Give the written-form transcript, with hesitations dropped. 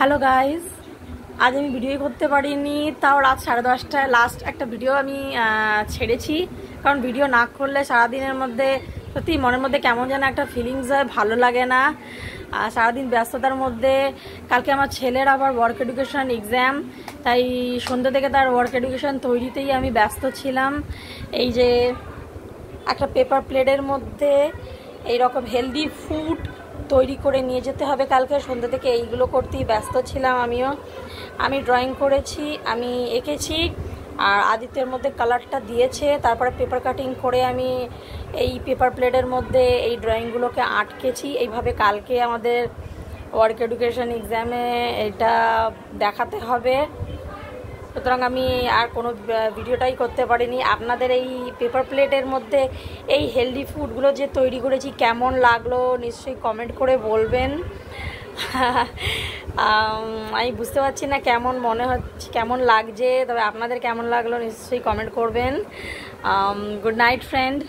Hello guys, আজ আমি video করতে পারিনি, তাও রাত 10:30টায় লাস্ট একটা ভিডিও আমি ছেড়েছি। কারণ ভিডিও না করলে সারাদিনের মধ্যে সত্যি মনের মধ্যে কেমন যেন একটা ফিলিংস হয়, ভালো লাগে না। সারাদিন ব্যস্ততার মধ্যে কালকে আমার ছেলের আবার ওয়ার্ক এডুকেশন এক্সাম, তাই সন্ধ্যা থেকে তার ওয়ার্ক এডুকেশন তৈরিতেই আমি ব্যস্ত ছিলাম। এই যে একটা পেপার প্লেটের মধ্যে এইরকম হেলদি ফুড তৈরি করে নিয়ে যেতে হবে কালকে, সন্ধ্যা থেকে এইগুলো করতেই ব্যস্ত ছিলাম। আমি ড্রয়িং করেছি, আমি এঁকেছি, আর আদিত্যের মধ্যে কালারটা দিয়েছে। তারপরে পেপার কাটিং করে আমি এই পেপার প্লেটের মধ্যে এই ড্রয়িংগুলোকে আটকেছি। এইভাবে কালকে আমাদের ওয়ার্ক এডুকেশন এক্সামে এটা দেখাতে হবে। সুতরাং আমি আর কোনো ভিডিওটাই করতে পারিনি। আপনাদের এই পেপার প্লেটের মধ্যে এই হেলদি ফুডগুলো যে তৈরি করেছি কেমন লাগলো নিশ্চয়ই কমেন্ট করে বলবেন। আমি বুঝতে পারছি না কেমন মনে হচ্ছে, কেমন লাগছে, তবে আপনাদের কেমন লাগলো নিশ্চয়ই কমেন্ট করবেন। Good night friend.